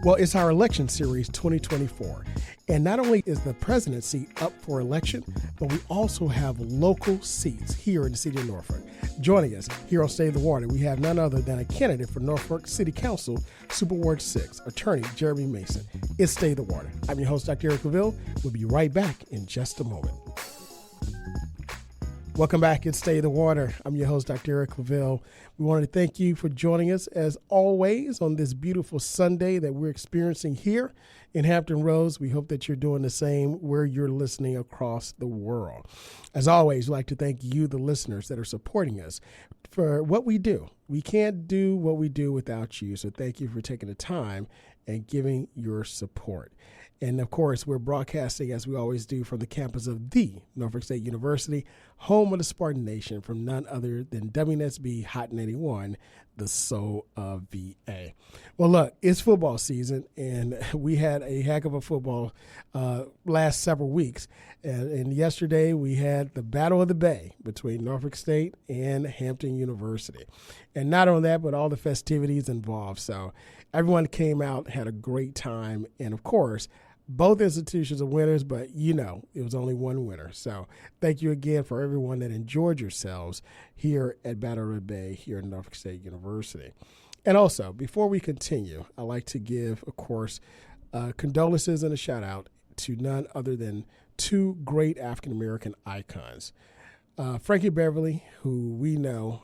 Well, it's our election series 2024. And not only is the presidency up for election, but we also have local seats here in the city of Norfolk. Joining us here on Stay the Water, we have none other than a candidate for Norfolk City Council, Super Ward 6, Attorney Jeremy Mason. It's Stay the Water. I'm your host, Dr. Eric LaVille. We'll be right back in just a moment. Welcome back. It's Stay the Water. I'm your host, Dr. Eric LaVille. We want to thank you for joining us, as always, on this beautiful Sunday that we're experiencing here in Hampton Roads. We hope that you're doing the same where you're listening across the world. As always, we'd like to thank you, the listeners that are supporting us, for what we do. We can't do what we do without you, so thank you for taking the time and giving your support. And of course, we're broadcasting, as we always do, from the campus of the Norfolk State University, home of the Spartan Nation, from none other than WNSB Hot 91, the soul of VA. Well, look, it's football season, and we had a heck of a football last several weeks. And yesterday, we had the Battle of the Bay between Norfolk State and Hampton University. And not only that, but all the festivities involved. So everyone came out, had a great time, and of course, both institutions are winners, but it was only one winner. So thank you again for everyone that enjoyed yourselves here at Battle of the Bay here at Norfolk State University. And also, before we continue, I'd like to give, of course, condolences and a shout out to none other than two great African-American icons. Frankie Beverly, who we know,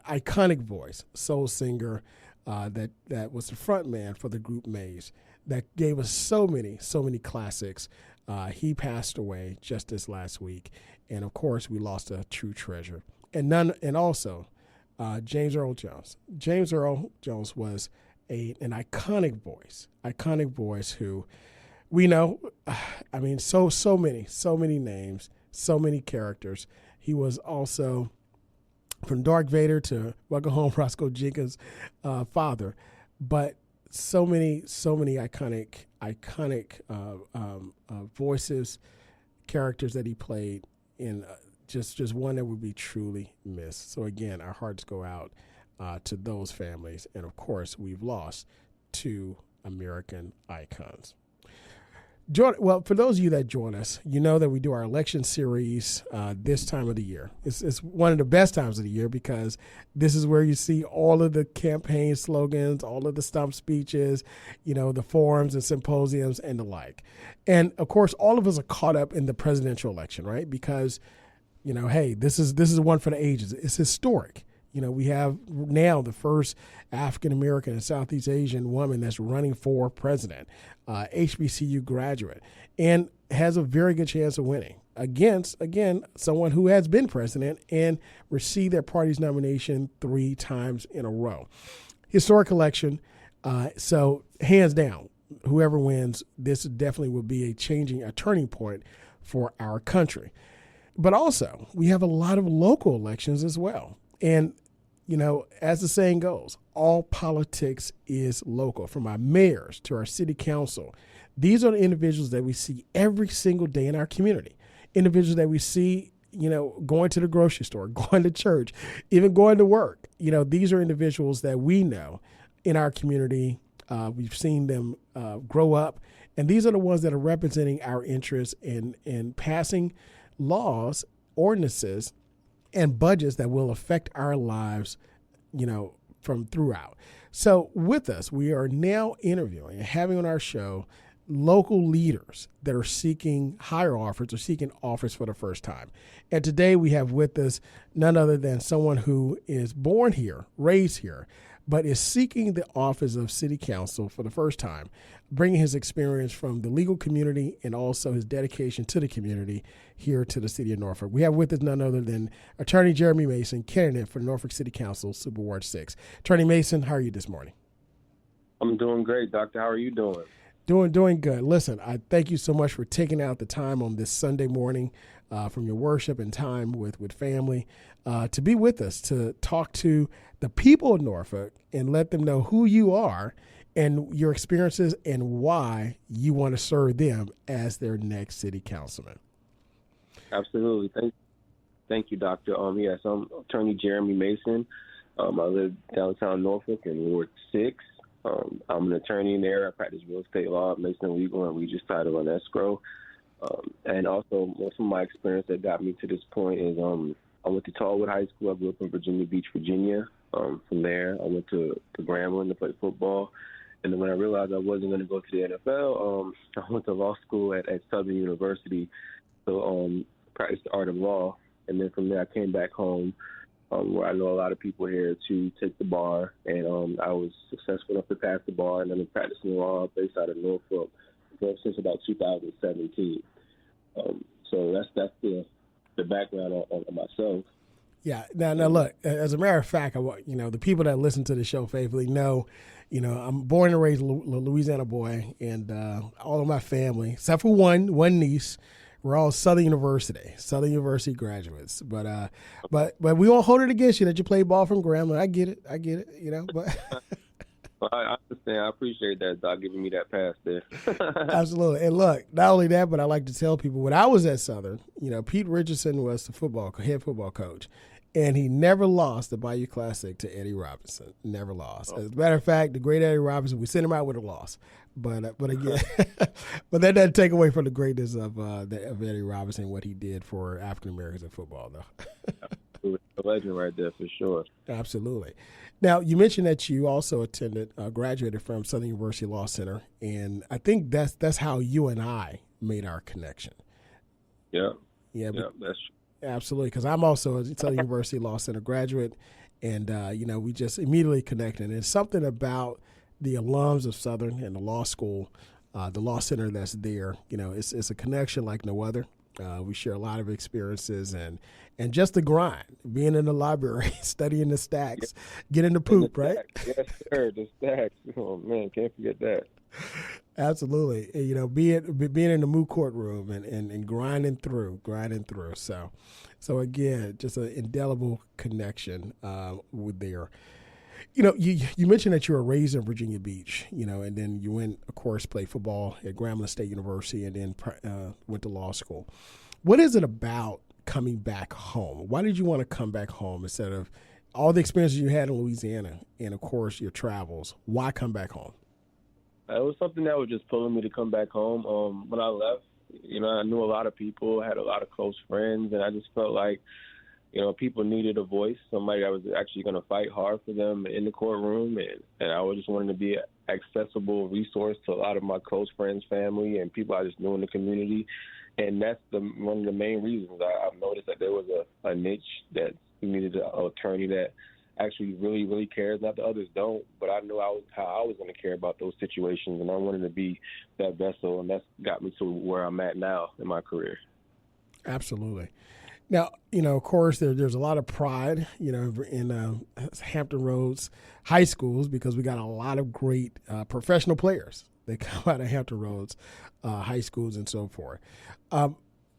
iconic voice, soul singer, that was the front man for the group Maze, that gave us so many classics. He passed away just this last week, and of course we lost a true treasure. And also James Earl Jones. James Earl Jones was an iconic voice who we know. I mean, so many names, so many characters. He was also, from Darth Vader to Welcome Home, Roscoe Jenkins' father, but so many iconic voices, characters that he played in, just one that would be truly missed. So again, our hearts go out to those families, and of course, we've lost two American icons. Well, for those of you that join us, you know that we do our election series this time of the year. It's one of the best times of the year because this is where you see all of the campaign slogans, all of the stump speeches, the forums and symposiums and the like. And of course, all of us are caught up in the presidential election, right? Because, hey, this is one for the ages. It's historic. We have now the first African-American and Southeast Asian woman that's running for president, HBCU graduate, and has a very good chance of winning against, again, someone who has been president and received their party's nomination 3 times in a row. Historic election. So hands down, whoever wins, this definitely will be a turning point for our country. But also, we have a lot of local elections as well. And as the saying goes, all politics is local, from our mayors to our city council. These are the individuals that we see every single day in our community. Individuals that we see, going to the grocery store, going to church, even going to work. These are individuals that we know in our community. We've seen them grow up. And these are the ones that are representing our interests in passing laws, ordinances, and budgets that will affect our lives, from throughout. So with us, we are now interviewing and having on our show local leaders that are seeking higher offers or seeking offers for the first time. And today we have with us none other than someone who is born here, raised here, but is seeking the office of city council for the first time, bringing his experience from the legal community and also his dedication to the community here to the city of Norfolk. We have with us none other than Attorney Jeremy Mason, candidate for Norfolk City Council, Super Ward 6. Attorney Mason, how are you this morning? I'm doing great, Doctor. How are you doing? Doing good. Listen, I thank you so much for taking out the time on this Sunday morning from your worship and time with family to be with us, to talk to the people of Norfolk and let them know who you are and your experiences and why you want to serve them as their next city councilman. Absolutely. Thank you, Doctor. Yes, I'm Attorney Jeremy Mason. I live downtown Norfolk in Ward 6. I'm an attorney there. I practice real estate law, Mason Legal, and Regis Title and Escrow. And also, most of my experience that got me to this point is I went to Tallwood High School. I grew up in Virginia Beach, Virginia. From there, I went to Grambling to play football. And then when I realized I wasn't going to go to the NFL, I went to law school at Southern University to practice the art of law. And then from there, I came back home, where I know a lot of people here, to take the bar. And I was successful enough to pass the bar, and I've been practicing law based out of Norfolk since about 2017. So that's the background on myself. Yeah. Now, look. As a matter of fact, the people that listen to the show faithfully know, I'm born and raised Louisiana boy, and all of my family, except for one niece, we're all Southern University graduates. But we won't hold it against you that you play ball from Grambling. I get it. But. I understand. I appreciate that, Doc, giving me that pass there. Absolutely. And look, not only that, but I like to tell people when I was at Southern, Pete Richardson was the head football coach, and he never lost the Bayou Classic to Eddie Robinson. Never lost. As a matter of fact, the great Eddie Robinson, we sent him out with a loss. But again, but that doesn't take away from the greatness of Eddie Robinson, what he did for African Americans in football, though. A legend right there for sure. Absolutely. Now, you mentioned that you also graduated from Southern University Law Center, and I think that's how you and I made our connection. Yeah. Yeah, that's true. Absolutely, because I'm also a Southern University Law Center graduate, and we just immediately connected. And it's something about the alums of Southern and the law school, the law center that's there. It's a connection like no other. We share a lot of experiences and just the grind, being in the library, studying the stacks, getting the poop, right? Yes, sir, the stacks. Oh, man, can't forget that. Absolutely. Being in the moot courtroom and grinding through. So again, just an indelible connection with there. You mentioned that you were raised in Virginia Beach, and then you went, of course, play football at Grambling State University, and then went to law school. What is it about coming back home? Why did you want to come back home instead of all the experiences you had in Louisiana and, of course, your travels? Why come back home? It was something that was just pulling me to come back home. When I left, I knew a lot of people, had a lot of close friends, and I just felt like, people needed a voice, somebody that was actually going to fight hard for them in the courtroom. And I just wanted to be an accessible resource to a lot of my close friends, family, and people I just knew in the community. And that's one of the main reasons I've noticed that there was a niche that needed an attorney that actually really, really cares. Not that others don't, but I knew how I was going to care about those situations, and I wanted to be that vessel, and that's got me to where I'm at now in my career. Absolutely. Now, of course, there's a lot of pride, in Hampton Roads high schools, because we got a lot of great professional players that come out of Hampton Roads high schools and so forth.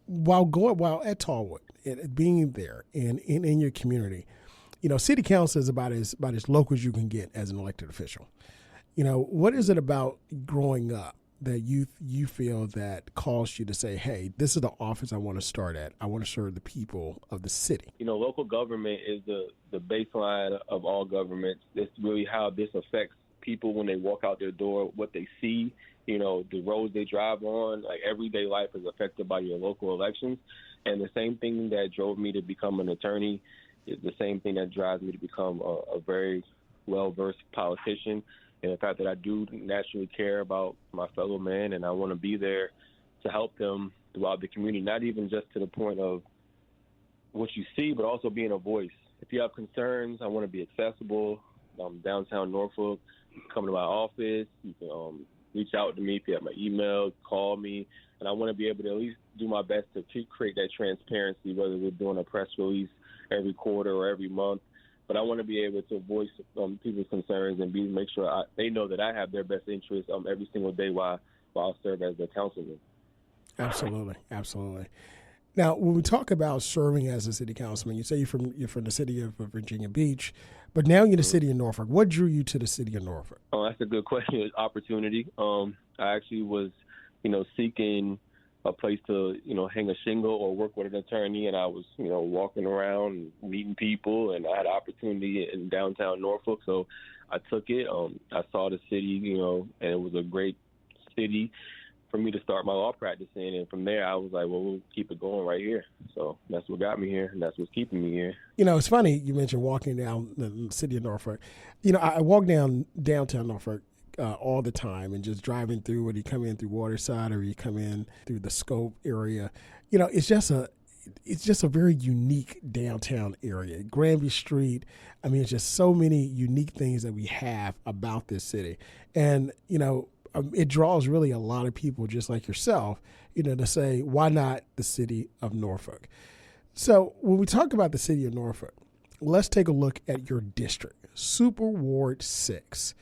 While at Tallwood, and being there and in your community, city council is about as local as you can get as an elected official. What is it about growing up that you feel that caused you to say, hey, this is the office I want to start at. I want to serve the people of the city? Local government is the baseline of all governments. It's really how this affects people when they walk out their door, what they see, the roads they drive on. Like, everyday life is affected by your local elections. And the same thing that drove me to become an attorney is the same thing that drives me to become a very well-versed politician. And the fact that I do naturally care about my fellow man, and I want to be there to help them throughout the community, not even just to the point of what you see, but also being a voice. If you have concerns, I want to be accessible. Downtown Norfolk, you can come to my office. You can reach out to me if you have my email, call me. And I want to be able to at least do my best to create that transparency, whether we're doing a press release every quarter or every month. But I want to be able to voice people's concerns and make sure they know that I have their best interests every single day while I serve as their councilman. Absolutely. Now, when we talk about serving as a city councilman, you say you're from the city of Virginia Beach, but now you're in the city of Norfolk. What drew you to the city of Norfolk? Oh, that's a good question. It's opportunity. I actually was, seeking a place to, hang a shingle or work with an attorney, and I was, walking around and meeting people, and I had an opportunity in downtown Norfolk. So I took it. I saw the city, and it was a great city for me to start my law practice in. And from there, I was like, well, we'll keep it going right here. So that's what got me here, and that's what's keeping me here. It's funny you mentioned walking down the city of Norfolk. I walk down downtown Norfolk all the time, and just driving through, whether you come in through Waterside or you come in through the Scope area. It's just a very unique downtown area. Granby Street, it's just so many unique things that we have about this city. And, it draws really a lot of people just like yourself, to say, why not the city of Norfolk? So when we talk about the city of Norfolk, let's take a look at your district, Super Ward 6.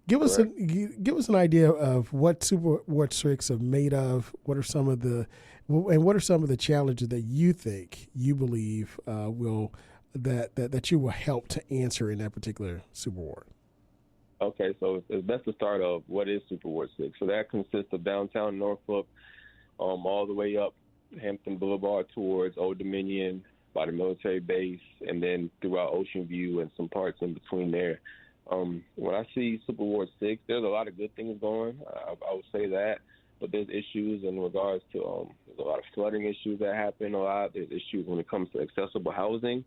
Give us an idea of what Super Ward 6 are made of. What are some of the challenges that you believe that you will help to answer in that particular Super Ward? Okay, so it's best to start off what is Super Ward 6. So that consists of downtown Norfolk, all the way up Hampton Boulevard towards Old Dominion by the military base, and then throughout Ocean View and some parts in between there. When I see Super Ward 6, there's a lot of good things going. I would say that. But there's issues in regards to there's a lot of flooding issues that happen a lot. There's issues when it comes to accessible housing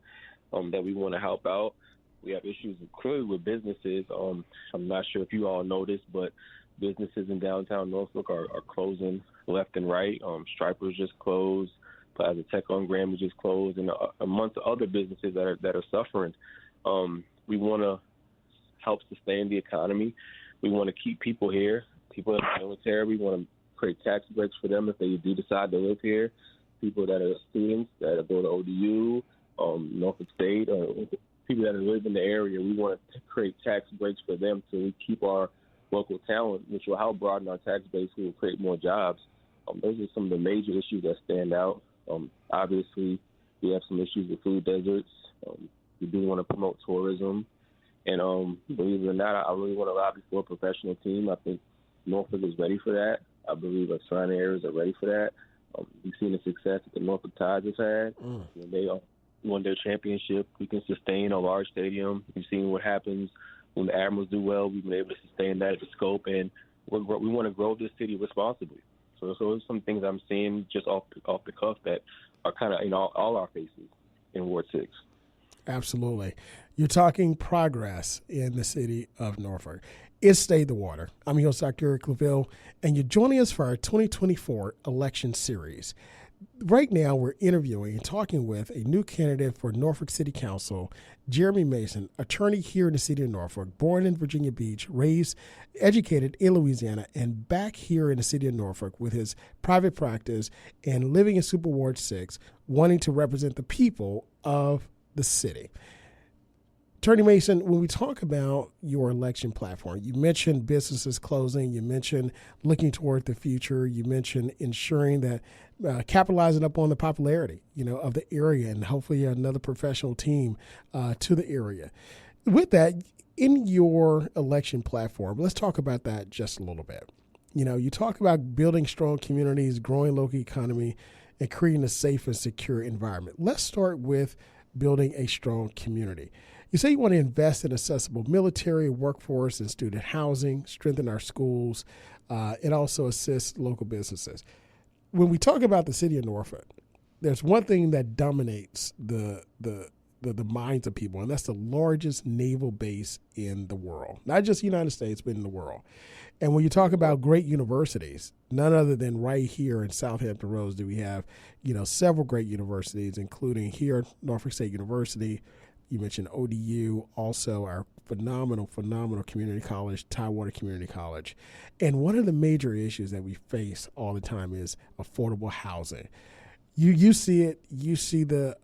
that we want to help out. We have issues clearly with businesses. I'm not sure if you all noticed, but businesses in downtown Norfolk are closing left and right. Stripers just closed. Plaza Tech on Graham just closed, and amongst other businesses that are suffering. We want to help sustain the economy. We want to keep people here, people in the military. We want to create tax breaks for them if they do decide to live here. People that are students that go to ODU, Norfolk State, people that live in the area. We want to create tax breaks for them so we keep our local talent, which will help broaden our tax base. We will create more jobs. Those are some of the major issues that stand out. Obviously, we have some issues with food deserts. We do want to promote tourism. And believe it or not, I really want to lobby for a professional team. I think Norfolk is ready for that. I believe our surrounding areas are ready for that. We've seen the success that the Norfolk Tides have had. When they won their championship, we can sustain a large stadium. We've seen what happens when the Admirals do well. We've been able to sustain that at the Scope, and we want to grow this city responsibly. So there's some things I'm seeing just off the cuff that are kind of in all our faces in Ward 6. Absolutely. You're talking progress in the city of Norfolk. It's Stay the Water. I'm your host, Dr. Eric LaVille, and you're joining us for our 2024 election series. Right now, we're interviewing and talking with a new candidate for Norfolk City Council, Jeremy Mason, attorney here in the city of Norfolk, born in Virginia Beach, raised, educated in Louisiana, and back here in the city of Norfolk with his private practice and living in Super Ward 6, wanting to represent the people of the city. Attorney Mason, when we talk about your election platform, you mentioned businesses closing, you mentioned looking toward the future, you mentioned ensuring that capitalizing up on the popularity, of the area, and hopefully another professional team to the area. With that, in your election platform, let's talk about that just a little bit. You talk about building strong communities, growing local economy, and creating a safe and secure environment. Let's start with building a strong community. You say you want to invest in accessible military, workforce, and student housing, strengthen our schools, and also assist local businesses. When we talk about the city of Norfolk, there's one thing that dominates the minds of people, and that's the largest naval base in the world, not just the United States, but in the world. And when you talk about great universities, none other than right here in Southampton Roads do we have, several great universities, including here Norfolk State University. You mentioned ODU, also our phenomenal community college, Tidewater Community College. And one of the major issues that we face all the time is affordable housing. You see it. You see the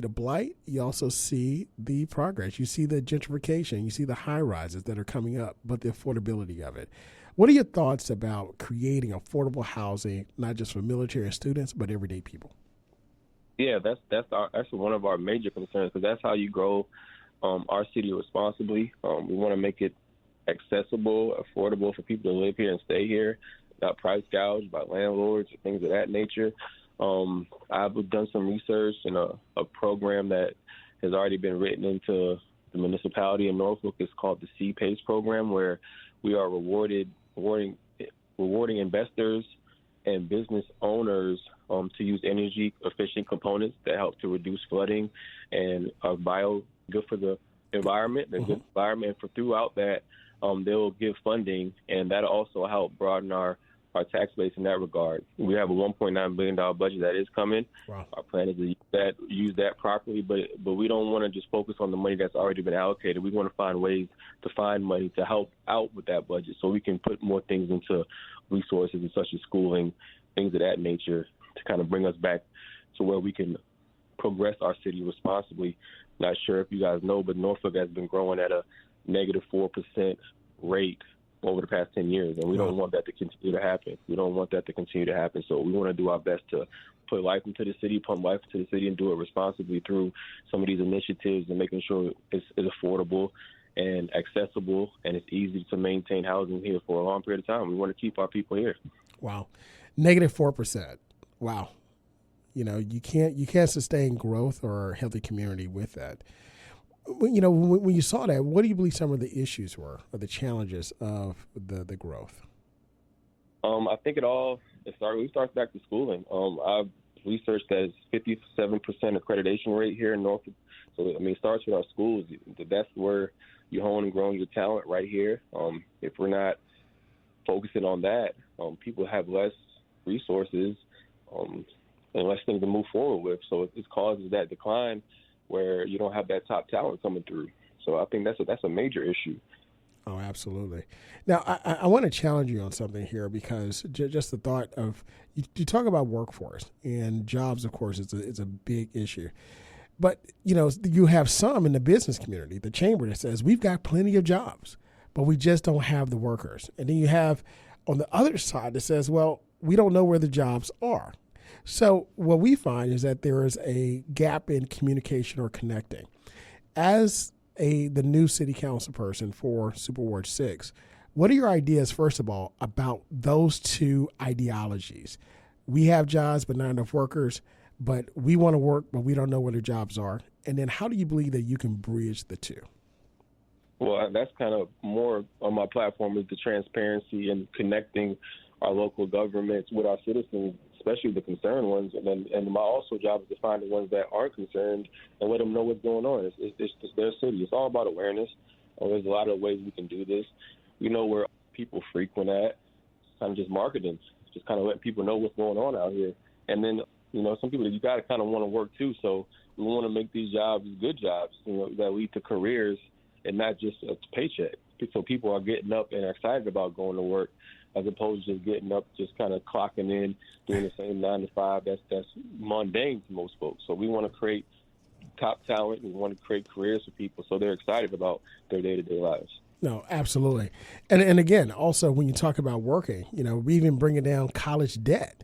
blight. You also see the progress. You see the gentrification. You see the high rises that are coming up, but the affordability of it. What are your thoughts about creating affordable housing, not just for military and students, but everyday people? Yeah, that's one of our major concerns, because that's how you grow our city responsibly. We want to make it accessible, affordable for people to live here and stay here, not price gouged by landlords or things of that nature. I've done some research in a program that has already been written into the municipality in Norfolk is called the C-PACE program, where we are rewarding investors and business owners to use energy efficient components that help to reduce flooding and are good for the environment. They're good environment. And throughout that, they'll give funding, and that'll also help broaden our tax base in that regard. We have a $1.9 billion budget that is coming. Wow. Our plan is to use that properly, but we don't want to just focus on the money that's already been allocated. We want to find ways to find money to help out with that budget so we can put more things into resources such as schooling, things of that nature, to kind of bring us back to where we can progress our city responsibly. Not sure if you guys know, but Norfolk has been growing at a negative 4% rate over the past 10 years, and we don't want that to continue to happen. We don't want that to continue to happen, so we want to do our best to put life into the city, pump life into the city, and do it responsibly through some of these initiatives and making sure it's affordable and accessible, and it's easy to maintain housing here for a long period of time. We want to keep our people here. Wow. Negative 4%. Wow. You can't sustain growth or a healthy community with that. When you saw that, what do you believe some of the issues were or the challenges of the growth? I think we start back to schooling. I've researched that it's 57% accreditation rate here in Norfolk. So, it starts with our schools. That's where you hone and grow your talent right here. If we're not focusing on that, people have less resources and less things to move forward with. So it causes that decline where you don't have that top talent coming through. So I think that's a major issue. Oh, absolutely. Now, I want to challenge you on something here because just the thought of you talk about workforce and jobs, of course, it's a big issue. But, you have some in the business community, the chamber, that says we've got plenty of jobs, but we just don't have the workers. And then you have on the other side that says, well, we don't know where the jobs are. So what we find is that there is a gap in communication or connecting. As the new city council person for Super Ward 6, what are your ideas, first of all, about those two ideologies? We have jobs, but not enough workers, but we want to work, but we don't know where the jobs are. And then how do you believe that you can bridge the two? Well, that's kind of more on my platform is the transparency and connecting our local governments with our citizens, especially the concerned ones. And my also job is to find the ones that aren't concerned and let them know what's going on. It's their city. It's all about awareness. There's a lot of ways we can do this. We know where people frequent at. It's kind of just marketing, just kind of letting people know what's going on out here. And then, some people, you got to kind of want to work too. So we want to make these jobs good jobs, that lead to careers and not just a paycheck. So people are getting up and excited about going to work, as opposed to just getting up, just kind of clocking in, doing the same 9 to 5. That's mundane to most folks. So we want to create top talent. We want to create careers for people so they're excited about their day-to-day lives. No, absolutely. And again, also when you talk about working, we even bring it down college debt,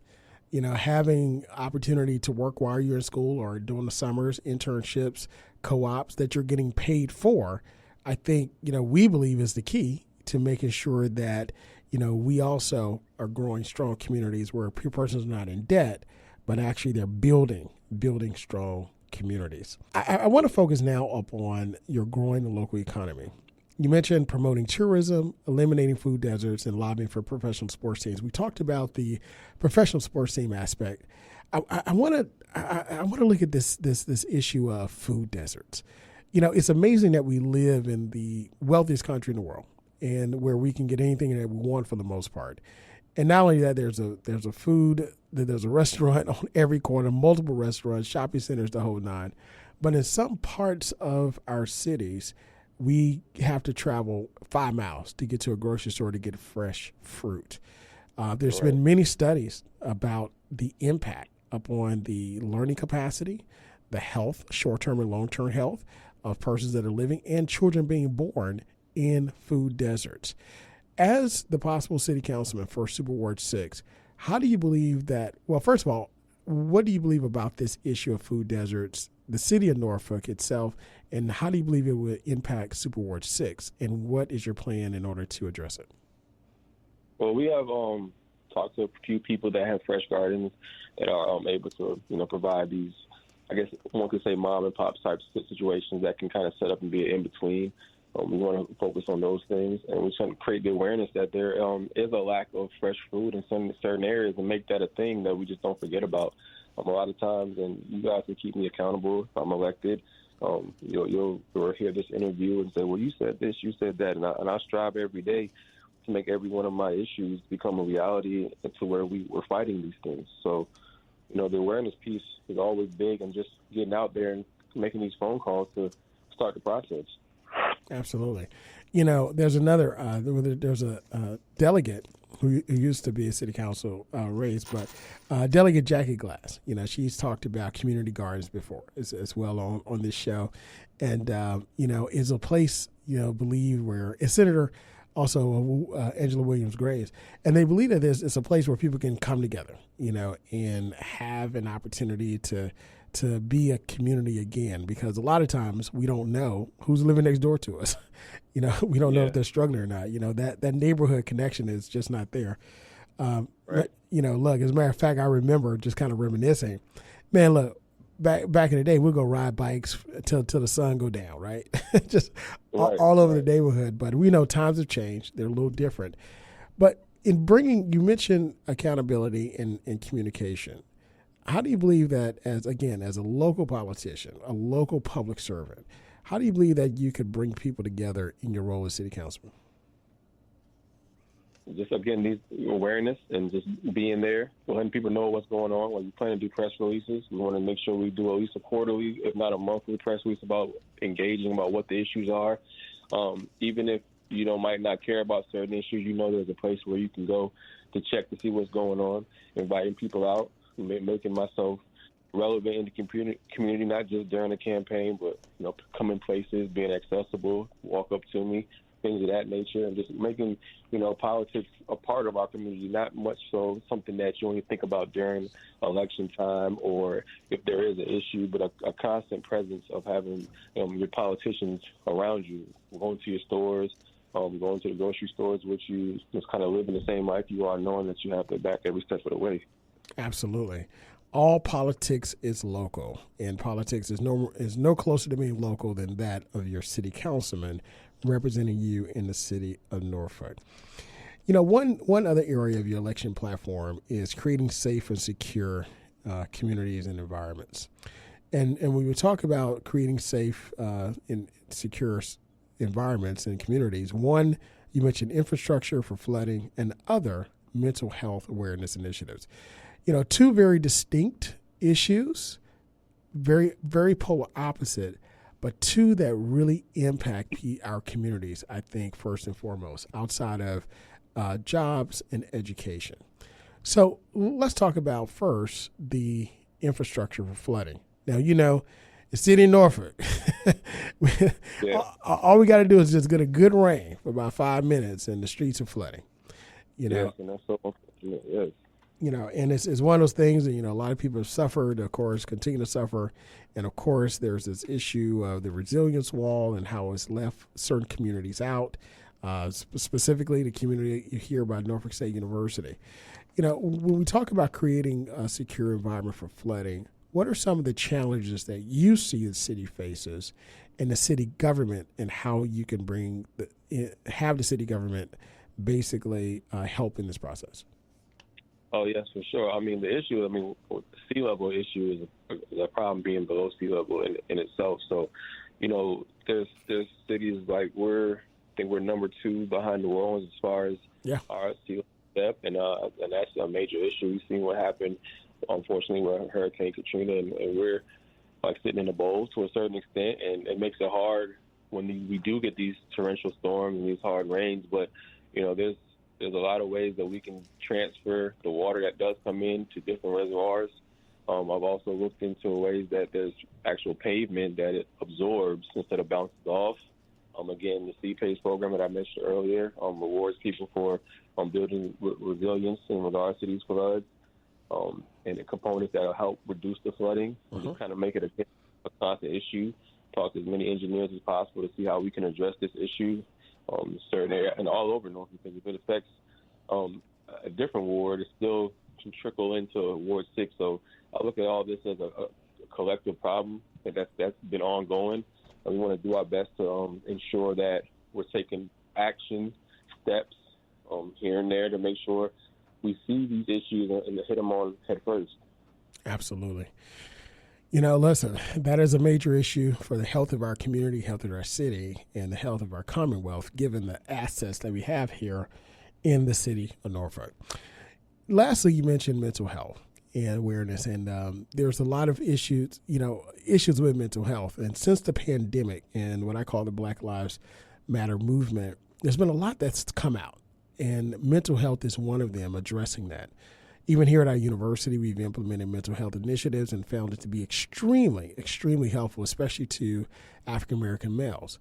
having opportunity to work while you're in school or during the summers, internships, co-ops that you're getting paid for, I think, we believe is the key to making sure that we also are growing strong communities where a person's not in debt, but actually they're building strong communities. I want to focus now upon your growing the local economy. You mentioned promoting tourism, eliminating food deserts, and lobbying for professional sports teams. We talked about the professional sports team aspect. I want to look at this issue of food deserts. It's amazing that we live in the wealthiest country in the world, and where we can get anything that we want for the most part. And not only that, there's a restaurant on every corner, multiple restaurants, shopping centers, the whole nine. But in some parts of our cities, we have to travel 5 miles to get to a grocery store to get fresh fruit. There's been many studies about the impact upon the learning capacity, the health, short-term and long-term health of persons that are living, and children being born in food deserts. As the possible city councilman for Super Ward 6, how do you believe that, well, first of all, what do you believe about this issue of food deserts, the city of Norfolk itself, and how do you believe it would impact Super Ward 6, and what is your plan in order to address it? Well, we have talked to a few people that have fresh gardens that are able to, provide these I guess one could say mom and pop type situations that can kind of set up and be an in between. We want to focus on those things, and we're trying to create the awareness that there is a lack of fresh food in some certain areas, and make that a thing that we just don't forget about. A lot of times, and you guys can keep me accountable if I'm elected. You'll hear this interview and say, "Well, you said this, you said that," and I strive every day to make every one of my issues become a reality, to where we're fighting these things. So, the awareness piece is always big, and just getting out there and making these phone calls to start the process. Absolutely. There's another, there's a delegate who used to be a city council race, but Delegate Jackie Glass, she's talked about community gardens before as well on this show. And, is a place, believe where a senator, also Angela Williams Graves, and they believe that it's a place where people can come together, and have an opportunity to be a community again, because a lot of times we don't know who's living next door to us. We don't know if they're struggling or not. That neighborhood connection is just not there. Right. But, look, as a matter of fact, I remember just kind of reminiscing, man, look, back in the day, we'd go ride bikes till the sun go down, right? Just all over the neighborhood. But we know times have changed. They're a little different. But in bringing, you mentioned accountability and communication. How do you believe that as a local politician, a local public servant, how do you believe that you could bring people together in your role as city councilman? Just, again, these awareness and just being there, letting people know what's going on. When we plan to do press releases, we want to make sure we do at least a quarterly, if not a monthly press release about engaging about what the issues are. Even if might not care about certain issues, there's a place where you can go to check to see what's going on, inviting people out, making myself relevant in the community, not just during the campaign, but coming places, being accessible, walk up to me, things of that nature, and just making politics a part of our community, not much so something that you only think about during election time or if there is an issue, but a constant presence of having your politicians around you, going to your stores, going to the grocery stores with you, just kind of living the same life you are, knowing that you have their back every step of the way. Absolutely. All politics is local, and politics is no closer to being local than that of your city councilman representing you in the city of Norfolk. One other area of your election platform is creating safe and secure communities and environments. And when we talk about creating safe and secure environments and communities, one, you mentioned infrastructure for flooding, and other mental health awareness initiatives. Two very distinct issues, very, very polar opposite, but two that really impact our communities, I think, first and foremost, outside of jobs and education. So let's talk about first the infrastructure for flooding. Now, the city of Norfolk, all we got to do is just get a good rain for about 5 minutes and the streets are flooding. Yes, and that's so unfortunate, yes. And it's one of those things that, a lot of people have suffered, of course, continue to suffer. And, of course, there's this issue of the resilience wall and how it's left certain communities out, specifically the community here by Norfolk State University. When we talk about creating a secure environment for flooding, what are some of the challenges that you see the city faces and the city government, and how you can have the city government basically help in this process? Oh, yes, for sure. I mean, the issue, the sea level issue is a problem being below sea level in itself. So, there's cities like I think we're number 2 behind New Orleans as far as our sea level depth, and that's a major issue. We've seen what happened, unfortunately, with Hurricane Katrina, and we're like sitting in a bowl to a certain extent, and it makes it hard when we do get these torrential storms and these hard rains. But, there's a lot of ways that we can transfer the water that does come in to different reservoirs. I've also looked into ways that there's actual pavement that it absorbs instead of bounces off. Again, the CPACE program that I mentioned earlier rewards people for building resilience in regards to these floods, and the components that will help reduce the flooding, and just kind of make it a constant issue. Talk to as many engineers as possible to see how we can address this issue. Certain area and all over North, because if it affects a different ward, it still can trickle into Ward 6. So I look at all this as a collective problem that's been ongoing. And we want to do our best to ensure that we're taking action steps here and there to make sure we see these issues and hit them on head first. Absolutely. You know, listen, that is a major issue for the health of our community, health of our city, and the health of our Commonwealth, given the assets that we have here in the city of Norfolk. Lastly, you mentioned mental health and awareness, and there's a lot of issues with mental health. And since the pandemic and what I call the Black Lives Matter movement, there's been a lot that's come out, and mental health is one of them, addressing that. Even here at our university, we've implemented mental health initiatives and found it to be extremely, extremely helpful, especially to African-American males.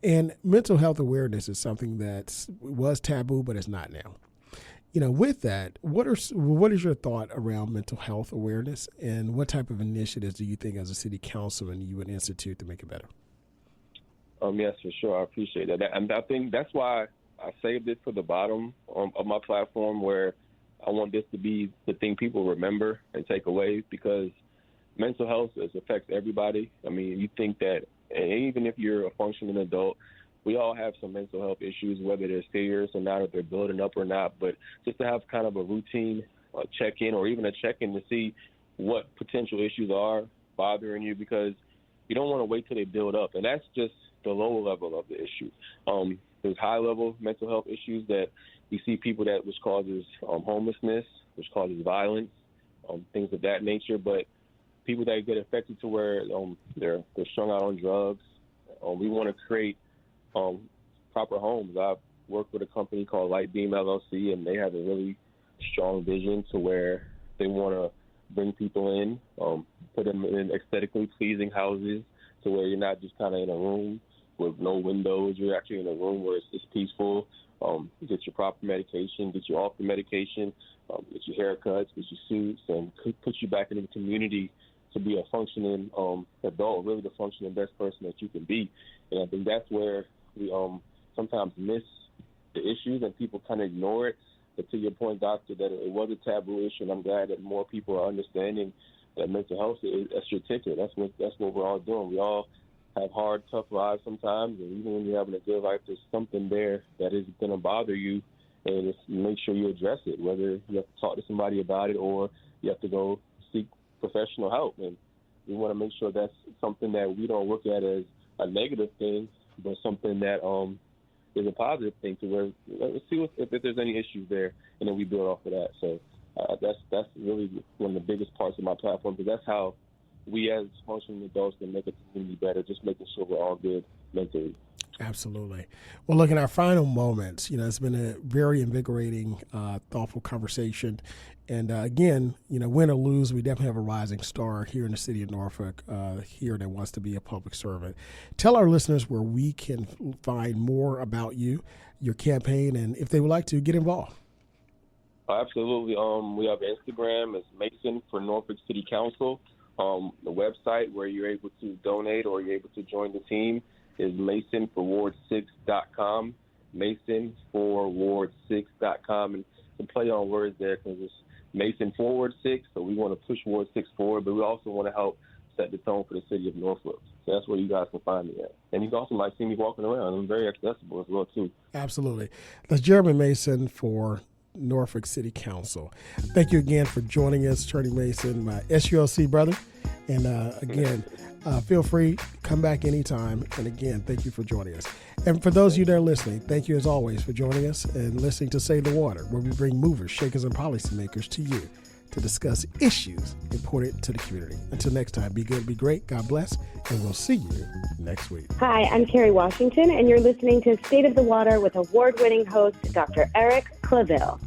And mental health awareness is something that was taboo, but is not now. You know, with that, what is your thought around mental health awareness, and what type of initiatives do you think as a city councilman you would institute to make it better? Yes, for sure. I appreciate that. And I think that's why I saved it for the bottom of my platform, where I want this to be the thing people remember and take away, because mental health affects everybody. I mean, you think that, and even if you're a functioning adult, we all have some mental health issues, whether they're serious or not, if they're building up or not. But just to have kind of a routine check-in, or even a check-in to see what potential issues are bothering you, because you don't want to wait till they build up. And that's just the lower level of the issue. There's high-level mental health issues that we see people which causes homelessness, which causes violence, things of that nature. But people that get affected to where they're strung out on drugs, we want to create proper homes. I've worked with a company called Light Beam LLC, and they have a really strong vision to where they want to bring people in, put them in aesthetically pleasing houses, to where you're not just kind of in a room with no windows. You're actually in a room where it's peaceful. Get your proper medication, get you off the medication, get your haircuts, get your suits, and put you back into the community to be a functioning adult, really the functioning best person that you can be. And I think that's where we sometimes miss the issues, and people kind of ignore it. But to your point, Doctor, that it was a taboo issue, and I'm glad that more people are understanding that mental health that's your ticket. That's what we're all doing. We all have hard, tough lives sometimes, and even when you're having a good life, there's something there that is going to bother you, and just make sure you address it, whether you have to talk to somebody about it or you have to go seek professional help. And we want to make sure that's something that we don't look at as a negative thing, but something that is a positive thing, to where let's see if there's any issues there, and then we build off of that. So that's really one of the biggest parts of my platform, because that's how we as functioning adults can make a community better, just making sure we're all good mentally. Absolutely. Well, look, in our final moments, it's been a very invigorating, thoughtful conversation. And again, win or lose, we definitely have a rising star here in the city of Norfolk, here that wants to be a public servant. Tell our listeners where we can find more about you, your campaign, and if they would like to get involved. Absolutely. We have Instagram. It's Mason for Norfolk City Council. The website where you're able to donate or you're able to join the team is masonforward6.com, masonforward6.com. And to play on words there, because it's Mason Forward 6, so we want to push Ward 6 forward, but we also want to help set the tone for the city of Norfolk. So that's where you guys can find me at. And you can also see me walking around. I'm very accessible as well, too. Absolutely. That's Jeremy Mason for Norfolk City Council. Thank you again for joining us, Attorney Mason, my SULC brother. And again, feel free, come back anytime. And again, thank you for joining us. And for those of you that are listening, thank you as always for joining us and listening to Save the Water, where we bring movers, shakers, and policymakers to you to discuss issues important to the community. Until next time, be good, be great, God bless, and we'll see you next week. Hi, I'm Carrie Washington, and you're listening to State of the Water with award-winning host Dr. Eric Claville.